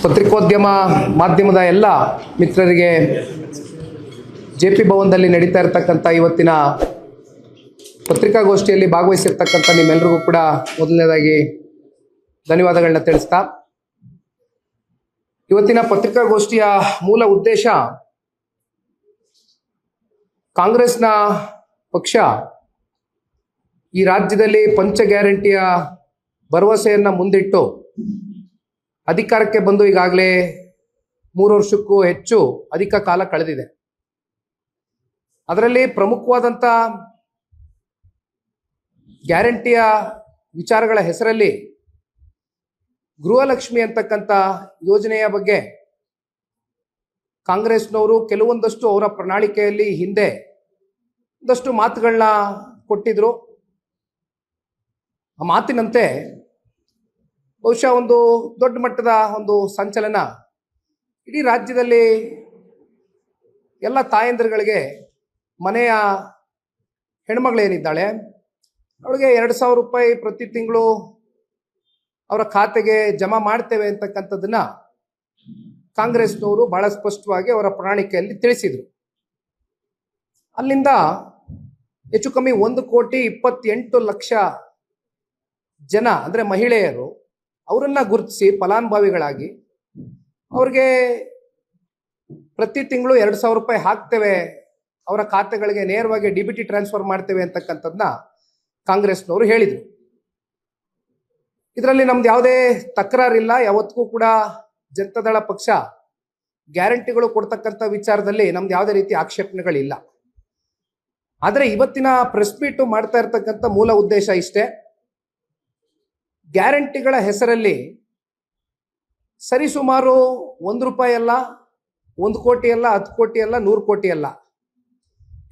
ಪತ್ರಿಕೋದ್ಯಮ ಮಾಧ್ಯಮದ ಎಲ್ಲ ಮಿತ್ರರಿಗೆ ಜೆ.ಪಿ. ಭವನದಲ್ಲಿ ನಡೀತಾ ಇರತಕ್ಕಂಥ ಇವತ್ತಿನ ಪತ್ರಿಕಾಗೋಷ್ಠಿಯಲ್ಲಿ ಭಾಗವಹಿಸಿರ್ತಕ್ಕಂಥ ನಿಮ್ಮೆಲ್ಲರಿಗೂ ಕೂಡ ಮೊದಲನೇದಾಗಿ ಧನ್ಯವಾದಗಳನ್ನ ತಿಳಿಸ್ತಾ, ಇವತ್ತಿನ ಪತ್ರಿಕಾಗೋಷ್ಠಿಯ ಮೂಲ ಉದ್ದೇಶ ಕಾಂಗ್ರೆಸ್ನ ಪಕ್ಷ ಈ ರಾಜ್ಯದಲ್ಲಿ ಪಂಚ ಗ್ಯಾರಂಟಿಯ ಭರವಸೆಯನ್ನು ಮುಂದಿಟ್ಟು ಅಧಿಕಾರಕ್ಕೆ ಬಂದು ಈಗಾಗಲೇ 3 ವರ್ಷಕ್ಕೂ ಹೆಚ್ಚು ಅಧಿಕ ಕಾಲ ಕಳೆದಿದೆ. ಅದರಲ್ಲಿ ಪ್ರಮುಖವಾದಂಥ ಗ್ಯಾರಂಟಿಯ ವಿಚಾರಗಳ ಹೆಸರಲ್ಲಿ ಗೃಹಲಕ್ಷ್ಮಿ ಅಂತಕ್ಕಂಥ ಯೋಜನೆಯ ಬಗ್ಗೆ ಕಾಂಗ್ರೆಸ್ನವರು ಕೆಲವೊಂದಷ್ಟು ಅವರ ಪ್ರಣಾಳಿಕೆಯಲ್ಲಿ ಹಿಂದೆ ಒಂದಷ್ಟು ಮಾತುಗಳನ್ನ ಕೊಟ್ಟಿದ್ರು. ಆ ಮಾತಿನಂತೆ ಬಹುಶಃ ಒಂದು ದೊಡ್ಡ ಮಟ್ಟದ ಒಂದು ಸಂಚಲನ ಇಡೀ ರಾಜ್ಯದಲ್ಲಿ ಎಲ್ಲ ತಾಯಂದಿರುಗಳಿಗೆ, ಮನೆಯ ಹೆಣ್ಮಗಳೇನಿದ್ದಾಳೆ ಅವಳಿಗೆ 2,000 ರೂಪಾಯಿ ಪ್ರತಿ ತಿಂಗಳು ಅವರ ಖಾತೆಗೆ ಜಮಾ ಮಾಡ್ತೇವೆ ಅಂತಕ್ಕಂಥದ್ದನ್ನ ಕಾಂಗ್ರೆಸ್ನವರು ಬಹಳ ಸ್ಪಷ್ಟವಾಗಿ ಅವರ ಪ್ರಣಾಳಿಕೆಯಲ್ಲಿ ತಿಳಿಸಿದರು. ಅಲ್ಲಿಂದ ಹೆಚ್ಚು ಕಮ್ಮಿ 1,28,00,000 ಜನ ಅಂದರೆ ಮಹಿಳೆಯರು, ಅವರನ್ನ ಗುರುತಿಸಿ ಫಲಾನುಭವಿಗಳಾಗಿ ಅವ್ರಿಗೆ ಪ್ರತಿ ತಿಂಗಳು 2,000 ರೂಪಾಯಿ ಹಾಕ್ತೇವೆ, ಅವರ ಖಾತೆಗಳಿಗೆ ನೇರವಾಗಿ DBT ಟ್ರಾನ್ಸ್ಫರ್ ಮಾಡ್ತೇವೆ ಅಂತಕ್ಕಂಥದ್ದನ್ನ ಕಾಂಗ್ರೆಸ್ನವರು ಹೇಳಿದರು. ಇದರಲ್ಲಿ ನಮ್ದು ಯಾವುದೇ ತಕರಾರಿಲ್ಲ. ಯಾವತ್ತಿಗೂ ಕೂಡ ಜನತಾದಳ ಪಕ್ಷ ಗ್ಯಾರಂಟಿಗಳು ಕೊಡ್ತಕ್ಕಂಥ ವಿಚಾರದಲ್ಲಿ ನಮ್ದು ಯಾವುದೇ ರೀತಿ ಆಕ್ಷೇಪಣೆಗಳಿಲ್ಲ. ಆದರೆ ಇವತ್ತಿನ ಪ್ರೆಸ್ ಮೀಟು ಮಾಡ್ತಾ ಇರ್ತಕ್ಕಂಥ ಮೂಲ ಉದ್ದೇಶ ಇಷ್ಟೇ. ಗ್ಯಾರಂಟಿಗಳ ಹೆಸರಲ್ಲಿ ಸರಿಸುಮಾರು 1 ರೂಪಾಯಿ ಅಲ್ಲ, 1 ಕೋಟಿ ಅಲ್ಲ, 10 ಕೋಟಿ ಅಲ್ಲ, 100 ಕೋಟಿ ಅಲ್ಲ,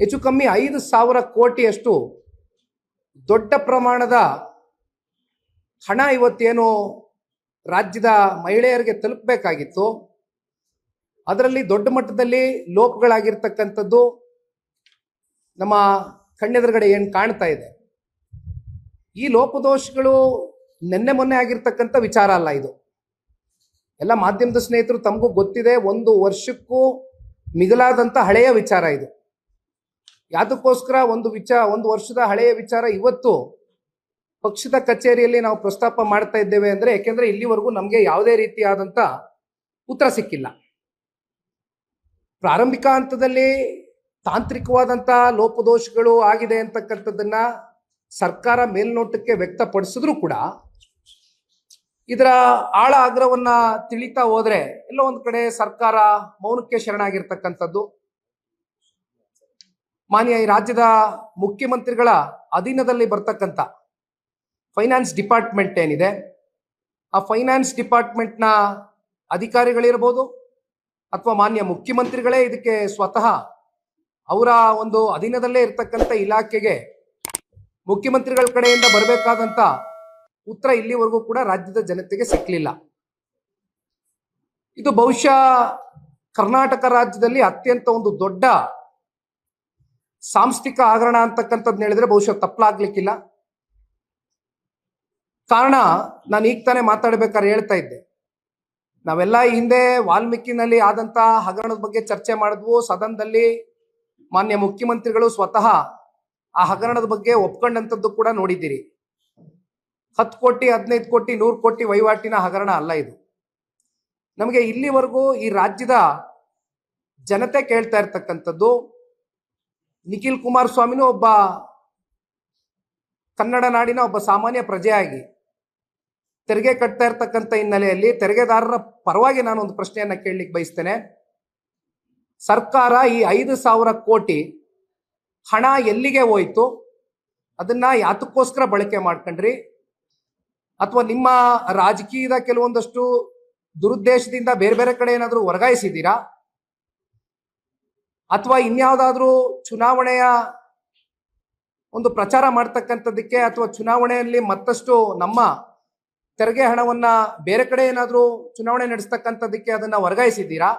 ಹೆಚ್ಚು ಕಮ್ಮಿ 5,000 ಕೋಟಿಯಷ್ಟು ದೊಡ್ಡ ಪ್ರಮಾಣದ ಹಣ ಇವತ್ತೇನು ರಾಜ್ಯದ ಮಹಿಳೆಯರಿಗೆ ತಲುಪಬೇಕಾಗಿತ್ತು, ಅದರಲ್ಲಿ ದೊಡ್ಡ ಮಟ್ಟದಲ್ಲಿ ಲೋಪಗಳಾಗಿರ್ತಕ್ಕಂಥದ್ದು ನಮ್ಮ ಕಣ್ಣೆದುರುಗಡೆ ಏನು ಕಾಣ್ತಾ ಇದೆ. ಈ ಲೋಪದೋಷಗಳು ನಿನ್ನೆ ಮೊನ್ನೆ ಆಗಿರ್ತಕ್ಕಂಥ ವಿಚಾರ ಅಲ್ಲ. ಇದು ಎಲ್ಲ ಮಾಧ್ಯಮದ ಸ್ನೇಹಿತರು ತಮಗೂ ಗೊತ್ತಿದೆ. 1 ವರ್ಷಕ್ಕೂ ಮಿಗಿಲಾದಂಥ ಹಳೆಯ ವಿಚಾರ ಇದು. ಯಾತಕ್ಕೋಸ್ಕರ 1 ವರ್ಷದ ಹಳೆಯ ವಿಚಾರ ಇವತ್ತು ಪಕ್ಷದ ಕಚೇರಿಯಲ್ಲಿ ನಾವು ಪ್ರಸ್ತಾಪ ಮಾಡ್ತಾ ಇದ್ದೇವೆ ಅಂದರೆ, ಯಾಕೆಂದ್ರೆ ಇಲ್ಲಿವರೆಗೂ ನಮಗೆ ಯಾವುದೇ ರೀತಿಯಾದಂಥ ಉತ್ತರ ಸಿಕ್ಕಿಲ್ಲ. ಪ್ರಾರಂಭಿಕ ಹಂತದಲ್ಲಿ ತಾಂತ್ರಿಕವಾದಂಥ ಲೋಪದೋಷಗಳು ಆಗಿದೆ ಅಂತಕ್ಕಂಥದ್ದನ್ನ ಸರ್ಕಾರ ಮೇಲ್ನೋಟಕ್ಕೆ ವ್ಯಕ್ತಪಡಿಸಿದ್ರು ಕೂಡ ಇದರ ಆಳ ಆಗ್ರಹವನ್ನ ತಿಳಿತಾ ಹೋದ್ರೆ ಎಲ್ಲೋ ಒಂದ್ ಕಡೆ ಸರ್ಕಾರ ಮೌನಕ್ಕೆ ಶರಣಾಗಿರ್ತಕ್ಕಂಥದ್ದು. ಮಾನ್ಯ ಈ ರಾಜ್ಯದ ಮುಖ್ಯಮಂತ್ರಿಗಳ ಅಧೀನದಲ್ಲಿ ಬರ್ತಕ್ಕಂಥ ಫೈನಾನ್ಸ್ ಡಿಪಾರ್ಟ್ಮೆಂಟ್ ಏನಿದೆ, ಆ ಫೈನಾನ್ಸ್ ಡಿಪಾರ್ಟ್ಮೆಂಟ್ನ ಅಧಿಕಾರಿಗಳಿರ್ಬೋದು ಅಥವಾ ಮಾನ್ಯ ಮುಖ್ಯಮಂತ್ರಿಗಳೇ ಇದಕ್ಕೆ ಸ್ವತಃ ಅವರ ಒಂದು ಅಧೀನದಲ್ಲೇ ಇರ್ತಕ್ಕಂಥ ಇಲಾಖೆಗೆ ಮುಖ್ಯಮಂತ್ರಿಗಳ ಕಡೆಯಿಂದ ಬರಬೇಕಾದಂಥ ಉತ್ತರ ಇಲ್ಲಿವರೆಗೂ ಕೂಡ ರಾಜ್ಯದ ಜನತೆಗೆ ಸಿಕ್ಕಲಿಲ್ಲ. ಇದು ಬಹುಶಃ ಕರ್ನಾಟಕ ರಾಜ್ಯದಲ್ಲಿ ಅತ್ಯಂತ ಒಂದು ದೊಡ್ಡ ಸಾಂಸ್ಥಿಕ ಹಗರಣ ಅಂತಕ್ಕಂಥದ್ದನ್ನ ಹೇಳಿದ್ರೆ ಬಹುಶಃ ತಪ್ಪಲಾಗ್ಲಿಕ್ಕಿಲ್ಲ. ಕಾರಣ, ನಾನು ಈಗ ತಾನೇ ಮಾತಾಡ್ಬೇಕಾದ್ರೆ ಹೇಳ್ತಾ ಇದ್ದೆ, ನಾವೆಲ್ಲ ಹಿಂದೆ ವಾಲ್ಮೀಕಿನಲ್ಲಿ ಆದಂತ ಹಗರಣದ ಬಗ್ಗೆ ಚರ್ಚೆ ಮಾಡಿದ್ವು. ಸದನದಲ್ಲಿ ಮಾನ್ಯ ಮುಖ್ಯಮಂತ್ರಿಗಳು ಸ್ವತಃ ಆ ಹಗರಣದ ಬಗ್ಗೆ ಒಪ್ಕೊಂಡಂಥದ್ದು ಕೂಡ ನೋಡಿದ್ದೀರಿ. 10 ಕೋಟಿ, 15 ಕೋಟಿ, 100 ಕೋಟಿ ವಹಿವಾಟಿನ ಹಗರಣ ಅಲ್ಲ ಇದು. ನಮಗೆ ಇಲ್ಲಿವರೆಗೂ ಈ ರಾಜ್ಯದ ಜನತೆ ಕೇಳ್ತಾ ಇರ್ತಕ್ಕಂಥದ್ದು, ನಿಖಿಲ್ ಕುಮಾರಸ್ವಾಮಿನೂ ಒಬ್ಬ ಕನ್ನಡ ನಾಡಿನ ಒಬ್ಬ ಸಾಮಾನ್ಯ ಪ್ರಜೆಯಾಗಿ ತೆರಿಗೆ ಕಟ್ತಾ ಇರ್ತಕ್ಕಂಥ ಹಿನ್ನೆಲೆಯಲ್ಲಿ ತೆರಿಗೆದಾರರ ಪರವಾಗಿ ನಾನು ಒಂದು ಪ್ರಶ್ನೆಯನ್ನ ಕೇಳಲಿಕ್ಕೆ ಬಯಸ್ತೇನೆ. ಸರ್ಕಾರ ಈ 5,000 ಕೋಟಿ ಹಣ ಎಲ್ಲಿಗೆ ಹೋಯ್ತು? ಅದನ್ನ ಯಾತಕ್ಕೋಸ್ಕರ ಬಳಕೆ ಮಾಡ್ಕೊಂಡ್ರಿ? ಅಥವಾ ನಿಮ್ಮ ರಾಜಕೀಯದ ಕೆಲವೊಂದಷ್ಟು ದುರುದ್ದೇಶದಿಂದ ಬೇರೆ ಬೇರೆ ಕಡೆ ಏನಾದರೂ ವರ್ಗಾಯಿಸಿದ್ದೀರಾ? ಅಥವಾ ಇನ್ಯಾವುದಾದ್ರೂ ಚುನಾವಣೆಯ ಒಂದು ಪ್ರಚಾರ ಮಾಡ್ತಕ್ಕಂಥದ್ದಕ್ಕೆ ಅಥವಾ ಚುನಾವಣೆಯಲ್ಲಿ ಮತ್ತಷ್ಟು ನಮ್ಮ ತೆರಿಗೆ ಹಣವನ್ನ ಬೇರೆ ಕಡೆ ಏನಾದರೂ ಚುನಾವಣೆ ನಡೆಸ್ತಕ್ಕಂಥದ್ದಕ್ಕೆ ಅದನ್ನ ವರ್ಗಾಯಿಸಿದ್ದೀರಾ?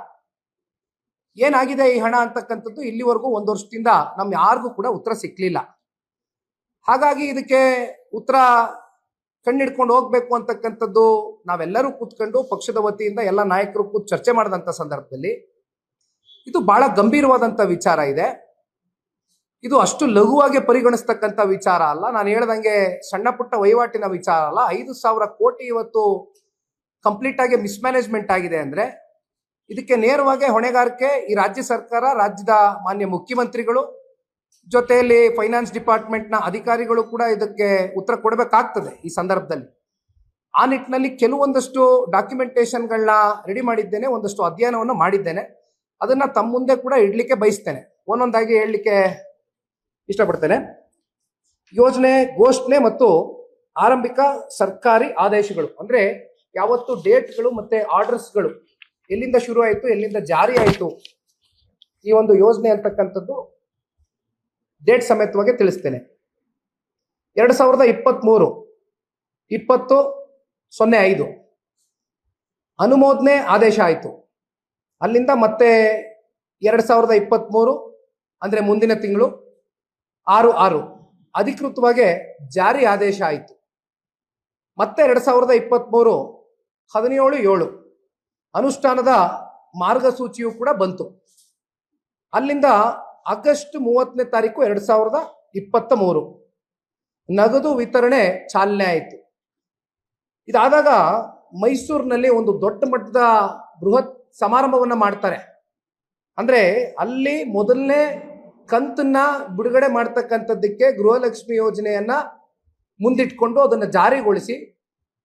ಏನಾಗಿದೆ ಈ ಹಣ ಅಂತಕ್ಕಂಥದ್ದು ಇಲ್ಲಿವರೆಗೂ 1 ವರ್ಷದಿಂದ ನಮ್ ಯಾರಿಗೂ ಕೂಡ ಉತ್ತರ ಸಿಕ್ಲಿಲ್ಲ. ಹಾಗಾಗಿ ಇದಕ್ಕೆ ಉತ್ತರ ಕಣ್ಣಿಡ್ಕೊಂಡು ಹೋಗ್ಬೇಕು ಅಂತಕ್ಕಂಥದ್ದು ನಾವೆಲ್ಲರೂ ಕೂತ್ಕೊಂಡು ಪಕ್ಷದ ವತಿಯಿಂದ ಎಲ್ಲ ನಾಯಕರು ಕೂತ್ ಚರ್ಚೆ ಮಾಡಿದಂಥ ಸಂದರ್ಭದಲ್ಲಿ ಇದು ಬಹಳ ಗಂಭೀರವಾದಂಥ ವಿಚಾರ ಇದೆ. ಇದು ಅಷ್ಟು ಲಘುವಾಗಿ ಪರಿಗಣಿಸ್ತಕ್ಕಂಥ ವಿಚಾರ ಅಲ್ಲ. ನಾನು ಹೇಳ್ದಂಗೆ ಸಣ್ಣ ಪುಟ್ಟ ವಹಿವಾಟಿನ ವಿಚಾರ ಅಲ್ಲ. 5,000 ಕೋಟಿ ಇವತ್ತು ಕಂಪ್ಲೀಟ್ ಆಗಿ ಮಿಸ್ಮ್ಯಾನೇಜ್ಮೆಂಟ್ ಆಗಿದೆ ಅಂದ್ರೆ ಇದಕ್ಕೆ ನೇರವಾಗಿ ಹೊಣೆಗಾರಿಕೆ ಈ ರಾಜ್ಯ ಸರ್ಕಾರ, ರಾಜ್ಯದ ಮಾನ್ಯ ಮುಖ್ಯಮಂತ್ರಿಗಳು, ಜೊತೆಯಲ್ಲಿ ಫೈನಾನ್ಸ್ ಡಿಪಾರ್ಟ್ಮೆಂಟ್ ನ ಅಧಿಕಾರಿಗಳು ಕೂಡ ಇದಕ್ಕೆ ಉತ್ತರ ಕೊಡಬೇಕಾಗ್ತದೆ ಈ ಸಂದರ್ಭದಲ್ಲಿ. ಆ ನಿಟ್ಟಿನಲ್ಲಿ ಕೆಲವೊಂದಷ್ಟು ಡಾಕ್ಯುಮೆಂಟೇಶನ್ಗಳನ್ನ ರೆಡಿ ಮಾಡಿದ್ದೇನೆ, ಒಂದಷ್ಟು ಅಧ್ಯಯನವನ್ನು ಮಾಡಿದ್ದೇನೆ. ಅದನ್ನ ತಮ್ಮ ಮುಂದೆ ಕೂಡ ಇಡ್ಲಿಕ್ಕೆ ಬಯಸ್ತೇನೆ, ಒಂದೊಂದಾಗಿ ಹೇಳಲಿಕ್ಕೆ ಇಷ್ಟಪಡ್ತೇನೆ. ಯೋಜನೆ ಘೋಷಣೆ ಮತ್ತು ಆರಂಭಿಕ ಸರ್ಕಾರಿ ಆದೇಶಗಳು ಅಂದ್ರೆ ಯಾವತ್ತು ಡೇಟ್ಗಳು ಮತ್ತೆ ಆರ್ಡರ್ಸ್ಗಳು ಎಲ್ಲಿಂದ ಶುರು ಆಯಿತು, ಎಲ್ಲಿಂದ ಜಾರಿ ಆಯಿತು ಈ ಒಂದು ಯೋಜನೆ ಅಂತಕ್ಕಂಥದ್ದು ಡೇಟ್ ಸಮೇತವಾಗಿ ತಿಳಿಸ್ತೇನೆ. 2023 20/05 ಅನುಮೋದನೆ ಆದೇಶ ಆಯಿತು. ಅಲ್ಲಿಂದ ಮತ್ತೆ 2023 ಅಂದ್ರೆ ಮುಂದಿನ ತಿಂಗಳು 6/6 ಅಧಿಕೃತವಾಗಿ ಜಾರಿ ಆದೇಶ ಆಯಿತು. ಮತ್ತೆ 2023 17/7 ಅನುಷ್ಠಾನದ ಮಾರ್ಗಸೂಚಿಯು ಕೂಡ ಬಂತು. ಅಲ್ಲಿಂದ ಆಗಸ್ಟ್ 30ನೇ ತಾರೀಕು 2023 ನಗದು ವಿತರಣೆ ಚಾಲನೆ ಆಯಿತು. ಇದಾದಾಗ ಮೈಸೂರಿನಲ್ಲಿ ಒಂದು ದೊಡ್ಡ ಮಟ್ಟದ ಬೃಹತ್ ಸಮಾರಂಭವನ್ನ ಮಾಡ್ತಾರೆ. ಅಂದ್ರೆ ಅಲ್ಲಿ ಮೊದಲನೇ ಕಂತನ್ನ ಬಿಡುಗಡೆ ಮಾಡ್ತಕ್ಕಂಥದ್ದಕ್ಕೆ ಗೃಹಲಕ್ಷ್ಮಿ ಯೋಜನೆಯನ್ನ ಮುಂದಿಟ್ಕೊಂಡು ಅದನ್ನು ಜಾರಿಗೊಳಿಸಿ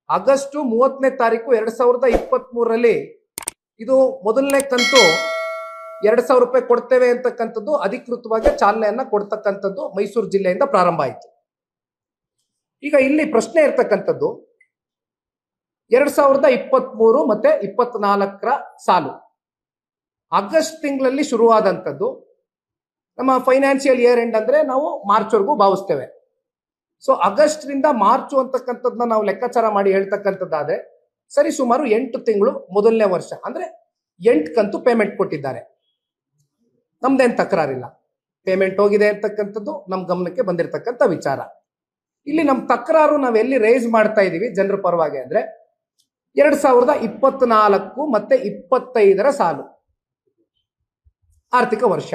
ಆಗಸ್ಟ್ 30ನೇ ತಾರೀಕು 2023ರಲ್ಲಿ ಇದು ಮೊದಲನೇ ಕಂತು 2,000 ರೂಪಾಯಿ ಕೊಡ್ತೇವೆ ಅಂತಕ್ಕಂಥದ್ದು ಅಧಿಕೃತವಾಗಿ ಚಾಲನೆಯನ್ನ ಕೊಡ್ತಕ್ಕಂಥದ್ದು ಮೈಸೂರು ಜಿಲ್ಲೆಯಿಂದ ಪ್ರಾರಂಭ ಆಯಿತು. ಈಗ ಇಲ್ಲಿ ಪ್ರಶ್ನೆ ಇರ್ತಕ್ಕಂಥದ್ದು 2023 ಮತ್ತೆ 24ರ ಸಾಲು ಆಗಸ್ಟ್ ತಿಂಗಳಲ್ಲಿ ಶುರುವಾದಂಥದ್ದು. ನಮ್ಮ ಫೈನಾನ್ಷಿಯಲ್ ಇಯರ್ ಎಂಡ್ ಅಂದ್ರೆ ನಾವು ಮಾರ್ಚ್ವರೆಗೂ ಭಾವಿಸ್ತೇವೆ. ಸೊ ಆಗಸ್ಟ್ ರಿಂದ ಮಾರ್ಚ್ ಅಂತಕ್ಕಂಥದ್ದನ್ನ ನಾವು ಲೆಕ್ಕಾಚಾರ ಮಾಡಿ ಹೇಳ್ತಕ್ಕಂಥದ್ದಾದ್ರೆ ಸರಿ ಸುಮಾರು 8 ತಿಂಗಳು ಮೊದಲನೇ ವರ್ಷ ಅಂದ್ರೆ 8 ಕಂತು ಪೇಮೆಂಟ್ ಕೊಟ್ಟಿದ್ದಾರೆ. ನಮ್ದೇನ್ ತಕರಾರಿಲ್ಲ, ಪೇಮೆಂಟ್ ಹೋಗಿದೆ ಅಂತಕ್ಕಂಥದ್ದು ನಮ್ಮ ಗಮನಕ್ಕೆ ಬಂದಿರತಕ್ಕಂಥ ವಿಚಾರ. ಇಲ್ಲಿ ನಮ್ಮ ತಕರಾರು ನಾವೆಲ್ಲಿ ರೈಸ್ ಮಾಡ್ತಾ ಇದೀವಿ ಜನರ ಪರವಾಗಿ ಅಂದ್ರೆ 2024 ಮತ್ತೆ 25ರ ಸಾಲು ಆರ್ಥಿಕ ವರ್ಷ.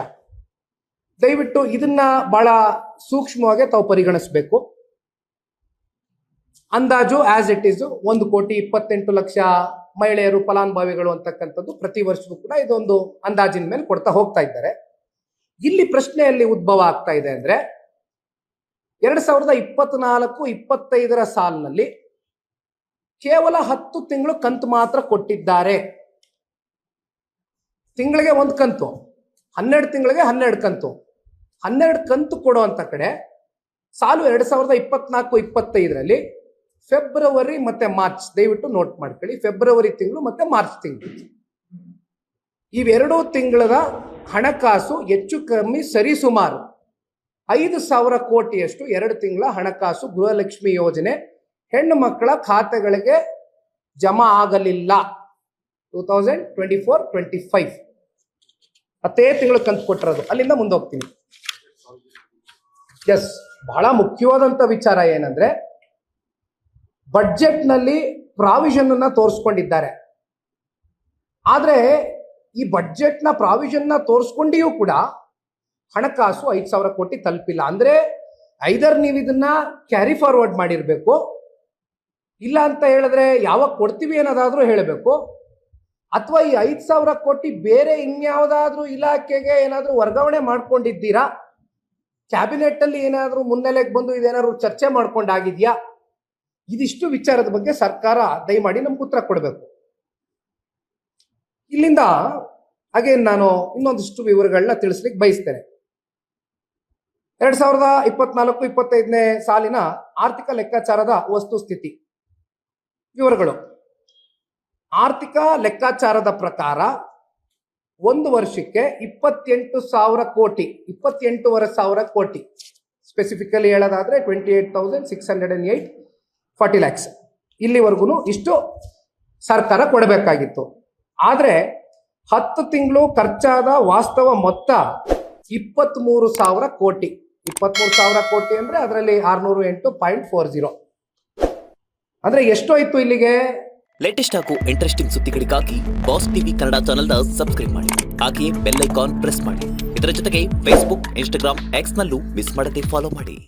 ದಯವಿಟ್ಟು ಇದನ್ನ ಬಹಳ ಸೂಕ್ಷ್ಮವಾಗಿ ತಾವು ಪರಿಗಣಿಸಬೇಕು. ಅಂದಾಜು ಆಸ್ ಇಟ್ ಈಸ್ 1,28,00,000 ಮಹಿಳೆಯರು ಫಲಾನುಭವಿಗಳು ಅಂತಕ್ಕಂಥದ್ದು ಪ್ರತಿ ವರ್ಷವೂ ಕೂಡ ಇದೊಂದು ಅಂದಾಜಿನ ಮೇಲೆ ಕೊಡ್ತಾ ಹೋಗ್ತಾ ಇದ್ದಾರೆ. ಇಲ್ಲಿ ಪ್ರಶ್ನೆಯಲ್ಲಿ ಉದ್ಭವ ಆಗ್ತಾ ಇದೆ ಅಂದ್ರೆ 2024-25ರ ಸಾಲಿನಲ್ಲಿ ಕೇವಲ 10 ತಿಂಗಳು ಕಂತು ಮಾತ್ರ ಕೊಟ್ಟಿದ್ದಾರೆ. ತಿಂಗಳಿಗೆ 1 ಕಂತು, 12 ತಿಂಗಳಿಗೆ 12 ಕಂತು. 12 ಕಂತು ಕೊಡುವಂತ ಕಡೆ ಸಾಲು 2024-25ರಲ್ಲಿ ಫೆಬ್ರವರಿ ಮತ್ತೆ ಮಾರ್ಚ್, ದಯವಿಟ್ಟು ನೋಟ್ ಮಾಡ್ಕೊಳ್ಳಿ, ಫೆಬ್ರವರಿ ತಿಂಗಳು ಮತ್ತೆ ಮಾರ್ಚ್ ತಿಂಗಳು, ಇವೆರಡೂ ತಿಂಗಳ ಹಣಕಾಸು ಹೆಚ್ಚು ಕಮ್ಮಿ ಸರಿಸುಮಾರು 5,000 ಕೋಟಿಯಷ್ಟು 2 ತಿಂಗಳ ಹಣಕಾಸು ಗೃಹಲಕ್ಷ್ಮಿ ಯೋಜನೆ ಹೆಣ್ಣು ಮಕ್ಕಳ ಖಾತೆಗಳಿಗೆ ಜಮಾ ಆಗಲಿಲ್ಲ. 2024-25 ಹತ್ತೇ ತಿಂಗಳು ಕಂತು ಕೊಟ್ಟಿರೋದು. ಅಲ್ಲಿಂದ ಮುಂದೆ ಹೋಗ್ತೀನಿ. ಎಸ್, ಬಹಳ ಮುಖ್ಯವಾದಂತ ವಿಚಾರ ಏನಂದ್ರೆ ಬಡ್ಜೆಟ್ ನಲ್ಲಿ ಪ್ರಾವಿಷನ್ ಅನ್ನ ತೋರಿಸ್ಕೊಂಡಿದ್ದಾರೆ. ಆದ್ರೆ ಈ ಬಡ್ಜೆಟ್ ನ ಪ್ರಾವಿಷನ್ ನ ತೋರಿಸ್ಕೊಂಡಿಯೂ ಕೂಡ ಹಣಕಾಸು 5,000 ಕೋಟಿ ತಲುಪಿಲ್ಲ. ಅಂದ್ರೆ ಐದರ್ ನೀವು ಇದನ್ನ ಕ್ಯಾರಿ ಫಾರ್ವರ್ಡ್ ಮಾಡಿರ್ಬೇಕು, ಇಲ್ಲ ಅಂತ ಹೇಳಿದ್ರೆ ಯಾವಾಗ ಕೊಡ್ತೀವಿ ಅನ್ನೋದಾದ್ರೂ ಹೇಳಬೇಕು, ಅಥವಾ ಈ 5,000 ಕೋಟಿ ಬೇರೆ ಇನ್ಯಾವುದಾದ್ರೂ ಇಲಾಖೆಗೆ ಏನಾದ್ರೂ ವರ್ಗಾವಣೆ ಮಾಡ್ಕೊಂಡಿದ್ದೀರಾ, ಕ್ಯಾಬಿನೆಟ್ ಅಲ್ಲಿ ಏನಾದ್ರೂ ಮುನ್ನೆಲೆಗೆ ಬಂದು ಇದೇನಾದ್ರು ಚರ್ಚೆ ಮಾಡ್ಕೊಂಡಾಗಿದ್ಯಾ, ಇದಿಷ್ಟು ವಿಚಾರದ ಬಗ್ಗೆ ಸರ್ಕಾರ ದಯಮಾಡಿ ನಮ್ಗೆ ಉತ್ತರ ಕೊಡಬೇಕು. ಇಲ್ಲಿಂದ ಹಾಗೆ ನಾನು ಇನ್ನೊಂದಿಷ್ಟು ವಿವರಗಳನ್ನ ತಿಳಿಸ್ಲಿಕ್ಕೆ ಬಯಸ್ತೇನೆ. 2024-25ನೇ ಸಾಲಿನ ಆರ್ಥಿಕ ಲೆಕ್ಕಾಚಾರದ ವಸ್ತುಸ್ಥಿತಿ ವಿವರಗಳು. ಆರ್ಥಿಕ ಲೆಕ್ಕಾಚಾರದ ಪ್ರಕಾರ ಒಂದು ವರ್ಷಕ್ಕೆ 28,000 ಕೋಟಿ, 28,500 ಕೋಟಿ, ಸ್ಪೆಸಿಫಿಕಲಿ ಹೇಳೋದಾದ್ರೆ 28,608.40 lakhs ಇಲ್ಲಿವರೆಗೂ ಇಷ್ಟು ಸರ್ಕಾರ ಕೊಡಬೇಕಾಗಿತ್ತು. ಆದ್ರೆ 10 ತಿಂಗಳು ಖರ್ಚಾದ ವಾಸ್ತವ ಮೊತ್ತ 23,000 ಕೋಟಿ. 23,000 ಕೋಟಿ ಅಂದ್ರೆ ಅದರಲ್ಲಿ 608.40. ಅಂದ್ರೆ ಎಷ್ಟೋಯ್ತು ಇಲ್ಲಿಗೆ? ಲೇಟೆಸ್ಟ್ ಹಾಗೂ ಇಂಟ್ರೆಸ್ಟಿಂಗ್ ಸುದ್ದಿಗಳಿಗಾಗಿ ಬಾಸ್ ಟಿವಿ ಕನ್ನಡ ಚಾನೆಲ್ನ ಸಬ್ಸ್ಕ್ರೈಬ್ ಮಾಡಿ. ಹಾಗೆಯೇ ಬೆಲ್ ಐಕಾನ್ ಪ್ರೆಸ್ ಮಾಡಿ. ಇದರ ಜೊತೆಗೆ ಫೇಸ್ಬುಕ್, ಇನ್ಸ್ಟಾಗ್ರಾಮ್, ಎಕ್ಸ್ ನಲ್ಲೂ ಮಿಸ್ ಮಾಡದೆ ಫಾಲೋ ಮಾಡಿ.